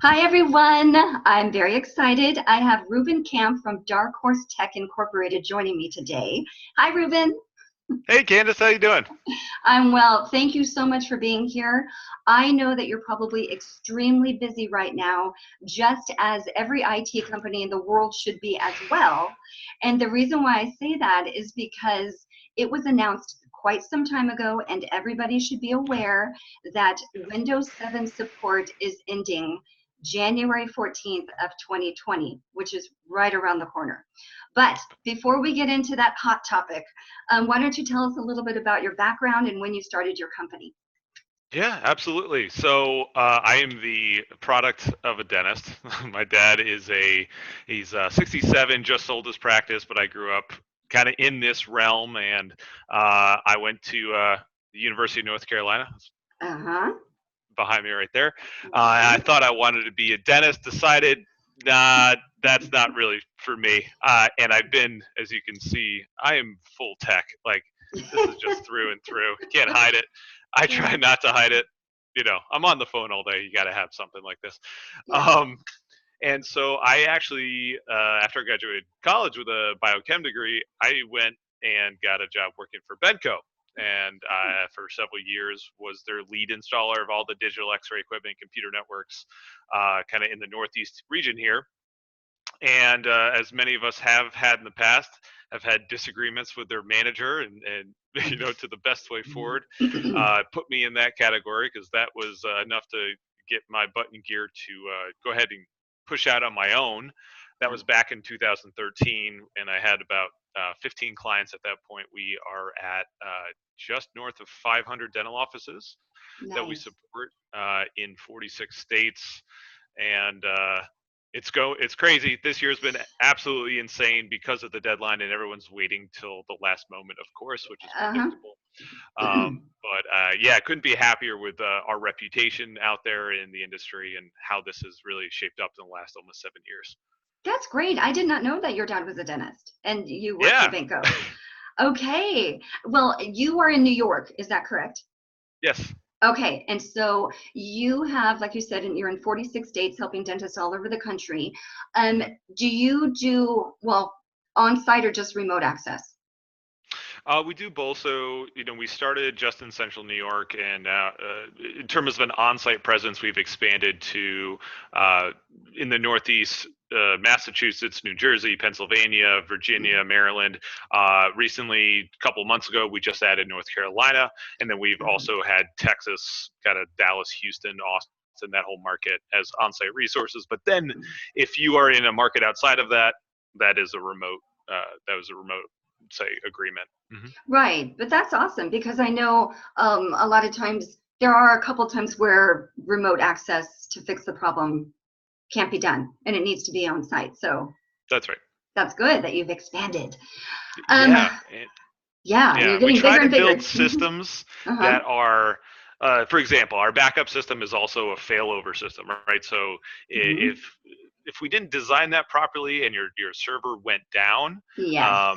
Hi, everyone. I'm very excited. I have Reuben Kamp from Darkhorse Tech Incorporated joining me today. Hi, Reuben. Hey Candace, how you doing? I'm well. Thank you so much for being here. I know that you're probably extremely busy right now, just as every IT company in the world should be as well. And the reason why I say that is because it was announced quite some time ago, and everybody should be aware that Windows 7 support is ending January 14th of 2020, which is right around the corner. But before we get into that hot topic, why don't you tell us a little bit about your background and when you started your company? Yeah, absolutely. So I am the product of a dentist. My dad he's 67, just sold his practice, but I grew up kind of in this realm, and I went to the University of North Carolina. It's Uh-huh. behind me right there. I thought I wanted to be a dentist. Decided, nah, that's not really for me. And I've been, as you can see, I am full tech. Like this is just through and through. Can't hide it. I try not to hide it. I'm on the phone all day. You got to have something like this. Yeah. Um, and so I actually, after I graduated college with a biochem degree, I went and got a job working for Benco. And for several years was their lead installer of all the digital X-ray equipment, computer networks, kind of in the Northeast region here. And as many of us have had in the past, have had disagreements with their manager, and to the best way forward, put me in that category because that was enough to get my butt in gear to go ahead and push out on my own. That was back in 2013, and I had about 15 clients at that point. We are at just north of 500 dental offices that we Nice. support in 46 states, and it's crazy. This year's been absolutely insane because of the deadline, and everyone's waiting till the last moment, of course, which is Uh-huh. predictable. But yeah, I couldn't be happier with our reputation out there in the industry and how this has really shaped up in the last almost 7 years. That's great. I did not know that your dad was a dentist and you work for Yeah. Benko. Okay. Well, you are in New York, is that correct? Yes. Okay, and so you have, like you said, and you're in 46 states helping dentists all over the country. Um, Mhm. do you do, well, on-site or just remote access? We do both. So, we started just in central New York, and in terms of an on-site presence, we've expanded to uh, in the Northeast, Massachusetts, New Jersey, Pennsylvania, Virginia, Maryland. Recently, a couple months ago, we just added North Carolina, and then we've Mhm. also had Texas, kind of Dallas, Houston, Austin, that whole market as on-site resources. But then, if you are in a market outside of that, that is a remote. That was a remote, say, agreement. Mhm. Right, but that's awesome because I know a lot of times there are a couple times where remote access to fix the problem can't be done and it needs to be on site. So That's right. that's good that you've expanded. Um, Yeah, yeah, and yeah. you're We getting try bigger to and build bigger. systems Uh-huh. that are, for example, our backup system is also a failover system, right? So Hmm. if we didn't design that properly and your server went down, Yes.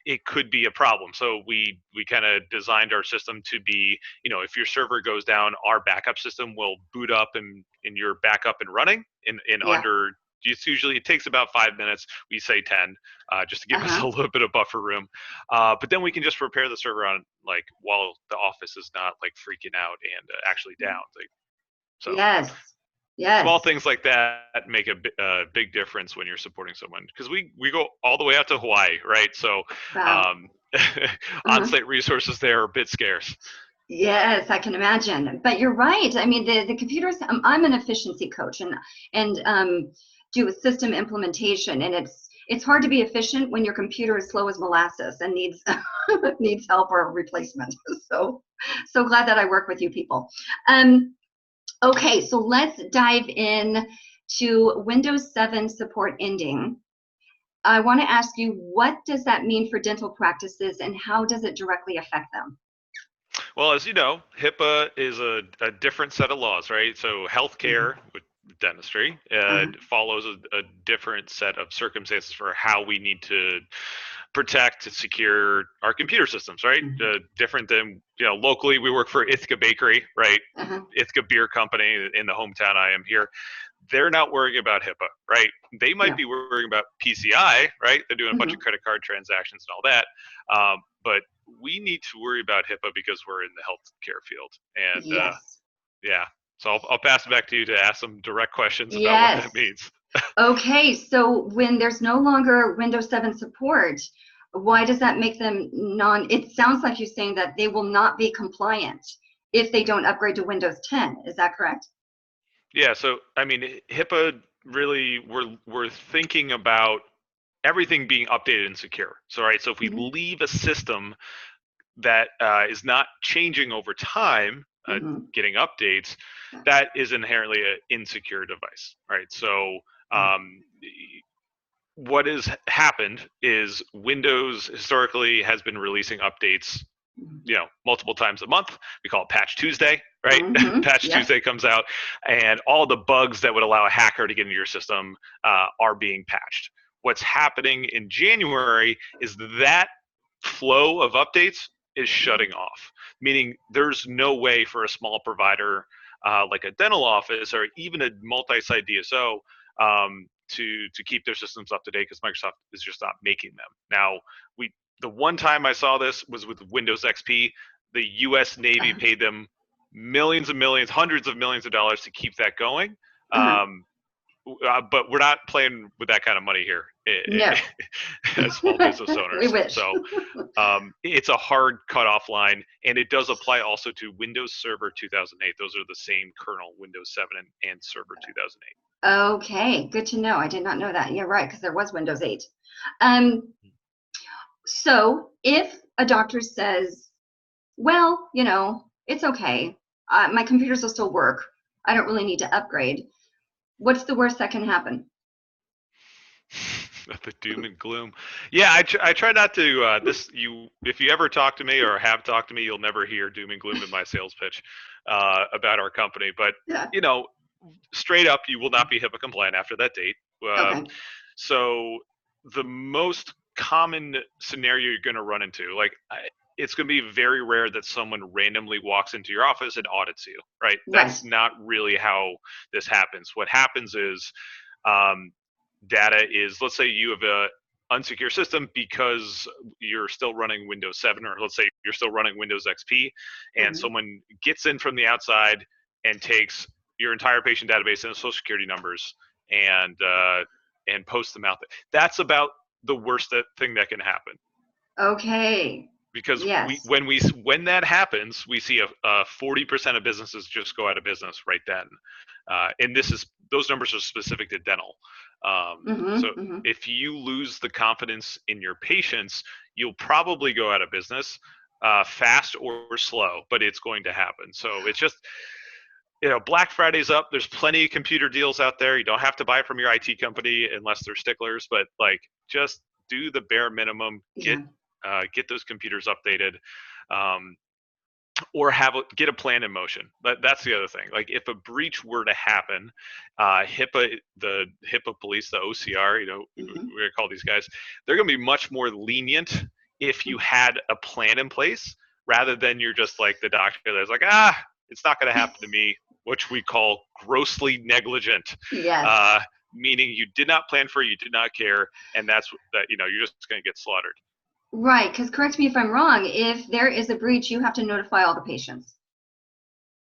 it could be a problem. So we kind of designed our system to be, if your server goes down, our backup system will boot up and you're back up and running in Yeah. under. It takes about 5 minutes. We say 10, just to give us Uh-huh. a little bit of buffer room. But then we can just repair the server on like while the office is not like freaking out and actually down. Like, so Yes. small Yes. things like that make a big difference when you're supporting someone because we go all the way out to Hawaii, right? So Wow. um, Uh-huh. on-site resources there are a bit scarce. Yes, I can imagine. But you're right. I mean, the computers, I'm an efficiency coach and do a system implementation, and it's hard to be efficient when your computer is slow as molasses and needs needs help or replacement. So glad that I work with you people. Um, okay, so let's dive in to Windows 7 support ending. I want to ask you, what does that mean for dental practices and how does it directly affect them? Well, as you know, HIPAA is a different set of laws, right? So healthcare Mhm. with dentistry Uh-huh. follows a different set of circumstances for how we need to protect and secure our computer systems, right? Different than, locally we work for Ithaca Bakery, right? Ithaca Beer Company in the hometown I am here. They're not worrying about HIPAA, right? They might be worrying about PCI, right? They're doing a bunch of credit card transactions and all that. But we need to worry about HIPAA because we're in the healthcare field. And yeah, so I'll pass it back to you to ask some direct questions about what that means. Okay, so when there's no longer Windows 7 support, why does that make them it sounds like you're saying that they will not be compliant if they don't upgrade to Windows 10. Is that correct? Yeah, so I mean, HIPAA really, we're thinking about everything being updated and secure. So, right, so if we leave a system that is not changing over time, getting updates, that is inherently an insecure device, right? So what has happened is Windows historically has been releasing updates, multiple times a month. We call it Patch Tuesday, right? Patch Tuesday comes out, and all the bugs that would allow a hacker to get into your system are being patched. What's happening in January is that flow of updates is shutting off, meaning there's no way for a small provider like a dental office or even a multi-site DSO to keep their systems up to date, because Microsoft is just not making them. Now, the one time I saw this was with Windows XP. The U.S. Navy paid them millions and millions, hundreds of millions of dollars to keep that going. But we're not playing with that kind of money here as small business owners. We wish. So it's a hard cutoff line, and it does apply also to Windows Server 2008. Those are the same kernel, Windows 7 and Server 2008. Okay, good to know. I did not know that. Yeah, right, because there was Windows 8. So if a doctor says, well, it's okay, my computers will still work, I don't really need to upgrade, what's the worst that can happen? The doom and gloom. Yeah, I try not to. If you ever talk to me or have talked to me, you'll never hear doom and gloom in my sales pitch about our company. But straight up, you will not be HIPAA compliant after that date. So the most common scenario you're going to run into, it's going to be very rare that someone randomly walks into your office and audits you, right? That's not really how this happens. What happens is data is, let's say you have a unsecure system because you're still running Windows 7, or let's say you're still running Windows XP, and someone gets in from the outside and takes your entire patient database and social security numbers and posts them out there. That's about the worst thing that can happen. Okay. Because when that happens, we see a 40% of businesses just go out of business right then, and those numbers are specific to dental. If you lose the confidence in your patients, you'll probably go out of business, fast or slow, but it's going to happen. So it's just, Black Friday's up. There's plenty of computer deals out there. You don't have to buy from your IT company unless they're sticklers, but just do the bare minimum. Get those computers updated, or get a plan in motion. That's the other thing. If a breach were to happen, HIPAA, the HIPAA police, the OCR, we're gonna call these guys, they're gonna be much more lenient if you had a plan in place, rather than you're just like the doctor that's like, it's not gonna happen to me, which we call grossly negligent. Meaning you did not plan for it, you did not care, and you're just gonna get slaughtered. Right, because correct me if I'm wrong, if there is a breach, you have to notify all the patients.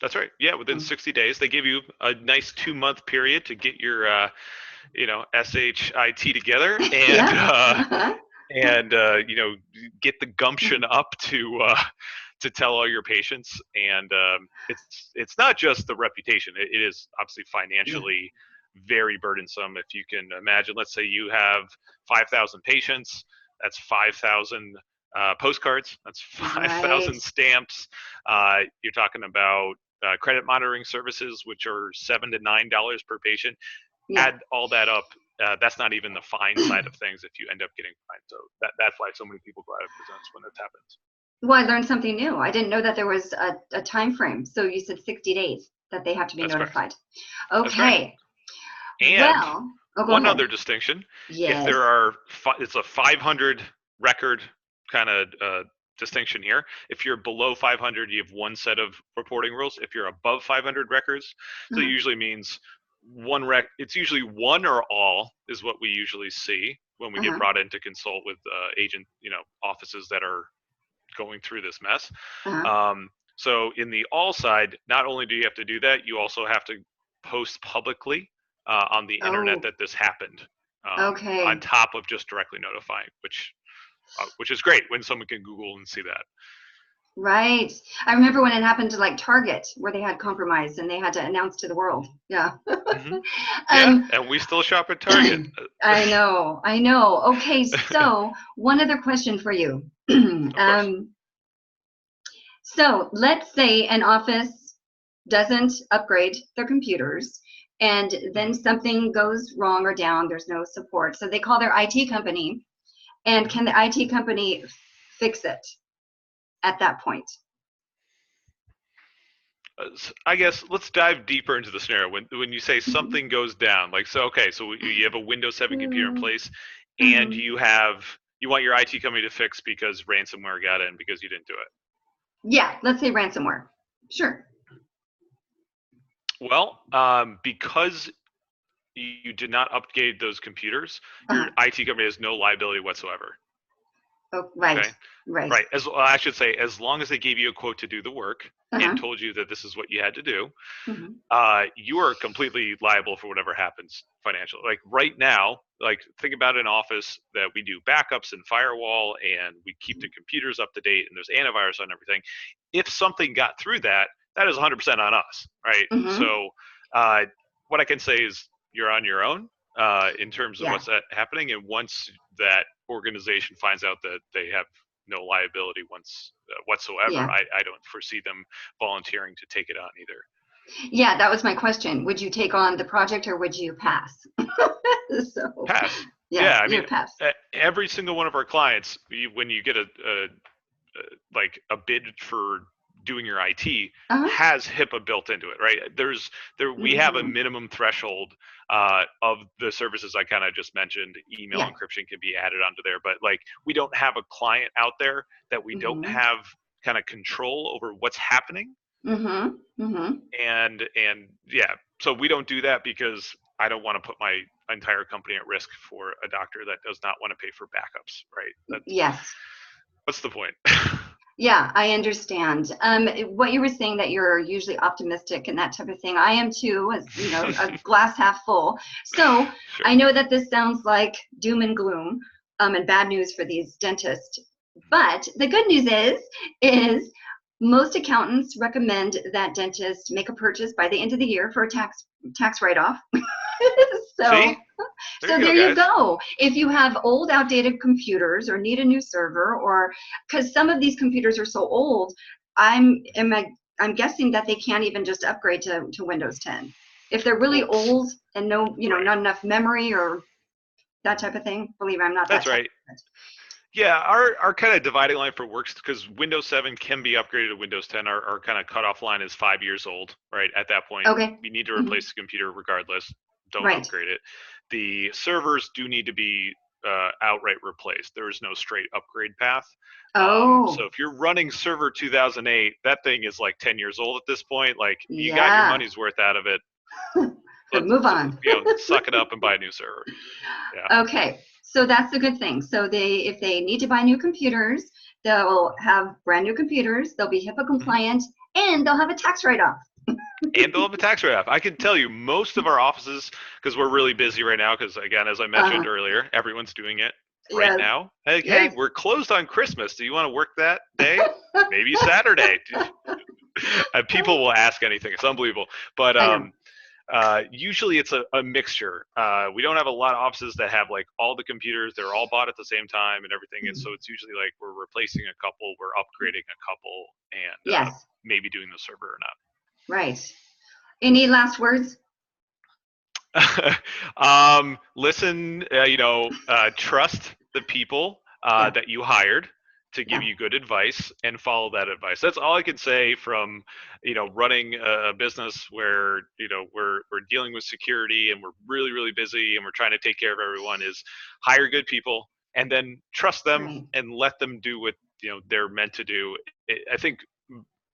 That's right. Yeah, within 60 days. They give you a nice 2-month period to get your, SHIT together and get the gumption up to tell all your patients. And it's not just the reputation. It is obviously financially very burdensome. If you can imagine, let's say you have 5,000 patients. That's 5,000 postcards. That's 5,000 stamps. You're talking about credit monitoring services, which are $7 to $9 per patient. Add all that up. That's not even the fine side of things if you end up getting fined. So that's why so many people go out of business when this happens. Well, I learned something new. I didn't know that there was a time frame. So you said 60 days that they have to be notified. Correct. Okay. And one other distinction, if there are, it's a 500 record kind of distinction here. If you're below 500, you have one set of reporting rules. If you're above 500 records, so it usually means it's usually one or all is what we usually see when we get brought in to consult with agent, offices that are going through this mess. So in the all side, not only do you have to do that, you also have to post publicly on the internet that this happened. On top of just directly notifying, which is great when someone can Google and see that. Right. I remember when it happened to like Target, where they had compromised and they had to announce to the world. Yeah. Yeah, and we still shop at Target. I know. Okay, so one other question for you. So let's say an office doesn't upgrade their computers, and then something goes wrong or down, there's no support. So they call their IT company, and can the IT company fix it at that point? I guess let's dive deeper into the scenario. When you say something goes down, like, so you have a Windows 7 computer in place, and you want your IT company to fix because ransomware got in because you didn't do it. Yeah, let's say ransomware. Sure. Well, because you did not upgrade those computers, your IT company has no liability whatsoever. Oh, right. Okay? Right. I should say, as long as they gave you a quote to do the work and told you that this is what you had to do, you are completely liable for whatever happens financially. Like right now, like think about an office that we do backups and firewall, and we keep the computers up to date, and there's antivirus on everything. If something got through that is 100% on us, right? So what I can say is you're on your own in terms of what's happening, and once that organization finds out that they have no liability whatsoever, I don't foresee them volunteering to take it on either. Yeah, that was my question. Would you take on the project or would you pass? Pass. Yeah, I mean, pass. Every single one of our clients, when you get a bid for doing your IT, has HIPAA built into it, right? We have a minimum threshold of the services I kind of just mentioned. Email encryption can be added onto there, but like we don't have a client out there that we don't have kind of control over what's happening. And yeah, so we don't do that because I don't want to put my entire company at risk for a doctor that does not want to pay for backups, right? Yes. What's the point? Yeah, I understand. What you were saying, that you're usually optimistic and that type of thing. I am too, as you know, a glass half full. So sure. I know that this sounds like doom and gloom and bad news for these dentists. But the good news is most accountants recommend that dentists make a purchase by the end of the year for a tax write-off. So there you go. If you have old, outdated computers or need a new server, or because some of these computers are so old, I'm guessing that they can't even just upgrade to Windows 10. If they're really old and not enough memory or that type of thing. Believe me, I'm not. That's right. Yeah, our kind of dividing line for works, because Windows 7 can be upgraded to Windows 10, our kind of cutoff line is 5 years old, right? At that point, we need to replace the computer regardless. Don't upgrade it. The servers do need to be outright replaced. There is no straight upgrade path. So if you're running server 2008, that thing is like 10 years old at this point. Like you got your money's worth out of it. Move on. Suck it up and buy a new server. Yeah. Okay. So that's a good thing. So if they need to buy new computers, they'll have brand new computers, they'll be HIPAA compliant, and they'll have a tax write-off. And they'll have a tax write-off. I can tell you, most of our offices, because we're really busy right now, because again, as I mentioned earlier, everyone's doing it right now. Hey, we're closed on Christmas. Do you want to work that day? Maybe Saturday. People will ask anything. It's unbelievable. But usually it's a mixture. We don't have a lot of offices that have like all the computers. They're all bought at the same time and everything. And so it's usually like we're replacing a couple, we're upgrading a couple, and maybe doing the server or not. Right. Any last words? Listen, trust the people that you hired to give you good advice, and follow that advice. That's all I can say from, running a business where, we're dealing with security and we're really, really busy and we're trying to take care of everyone, is hire good people, and then trust them Right. and let them do what they're meant to do. I think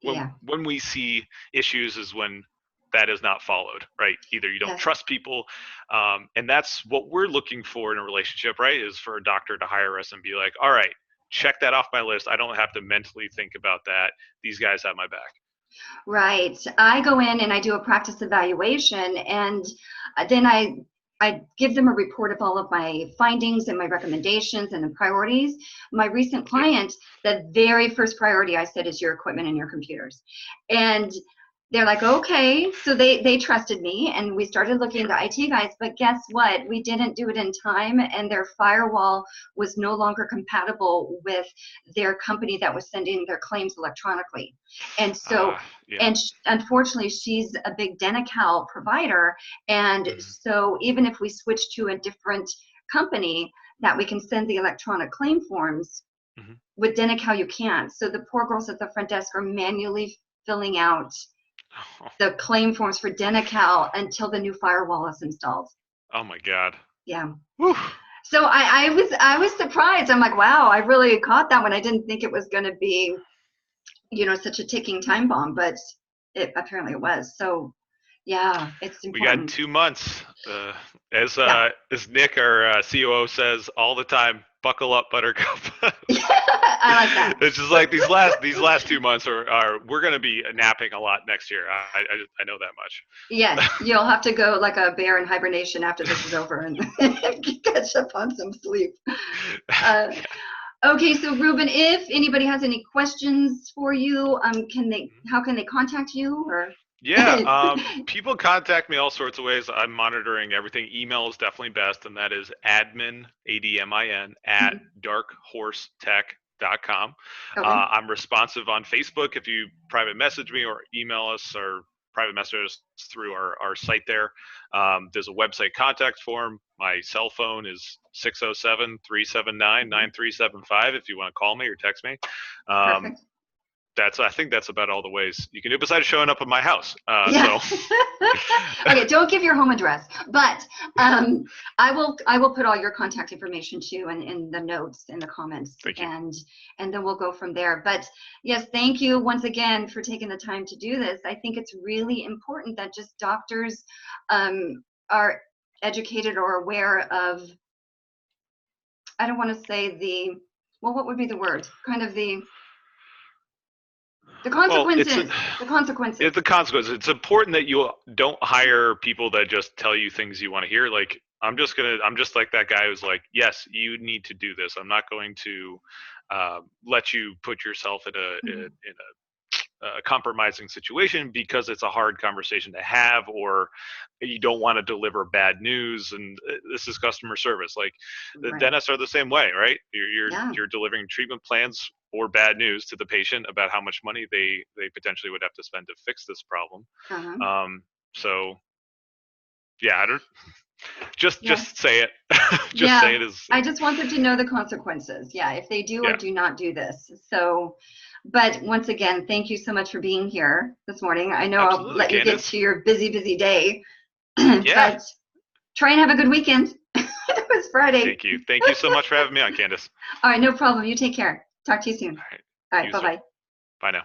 Yeah. when we see issues is when that is not followed, right? Either you don't Yes. trust people, and that's what we're looking for in a relationship, right? Is for a doctor to hire us and be like, all right, check that off my list. I don't have to mentally think about that. These guys have my back. Right. I go in and I do a practice evaluation, and then I give them a report of all of my findings and my recommendations and the priorities. My recent Yeah. client, the very first priority I said is your equipment and your computers. And they're like, okay. So they trusted me, and we started looking into IT guys, but guess what? We didn't do it in time, and their firewall was no longer compatible with their company that was sending their claims electronically. And so, Yeah. and unfortunately, she's a big Denical provider. And so even if we switch to a different company that we can send the electronic claim forms, with Denical you can't. So the poor girls at the front desk are manually filling out the claim forms for Denical until the new firewall is installed. Oh my God. Yeah. Whew. So I was surprised. I'm like, wow, I really caught that one. I didn't think it was going to be, such a ticking time bomb, but it apparently it was. So yeah, it's We got important. 2 months. As Nick, our COO, says all the time, buckle up, Buttercup. I like that. It's just like these last 2 months are we're going to be napping a lot next year. I know that much. Yes, you'll have to go like a bear in hibernation after this is over and catch up on some sleep. Okay, so Reuben, if anybody has any questions for you, how can they contact you? Or Yeah, people contact me all sorts of ways. I'm monitoring everything. Email is definitely best, and that is admin, ADMIN, at darkhorsetech.com. Okay. I'm responsive on Facebook if you private message me or email us or private message us through our site there. There's a website contact form. My cell phone is 607-379-9375 if you want to call me or text me. Perfect. I think that's about all the ways you can do besides showing up at my house. Yeah. So Okay, don't give your home address, but I will put all your contact information too in the notes in the comments. Thank you. And then we'll go from there. But yes, thank you once again for taking the time to do this. I think it's really important that just doctors are educated or aware of, I don't want to say what would be the word? Kind of the consequences. The consequences. It's the consequences. It's important that you don't hire people that just tell you things you want to hear. Like I'm just like that guy who's like, yes, you need to do this. I'm not going to let you put yourself in a compromising situation because it's a hard conversation to have, or you don't want to deliver bad news. And this is customer service. Like the dentists are the same way, right? You're delivering treatment plans or bad news to the patient about how much money they potentially would have to spend to fix this problem. So yeah, I don't just say it. Say it as I just want them to know the consequences. Yeah, if they do or do not do this. So, but once again, thank you so much for being here this morning. I know Absolutely, I'll let you get to your busy day. Yeah. But try and have a good weekend. It was Friday. Thank you. Thank you so much for having me on, Candace. All right, no problem. You take care. Talk to you soon. All right. All right, bye-bye. Bye now.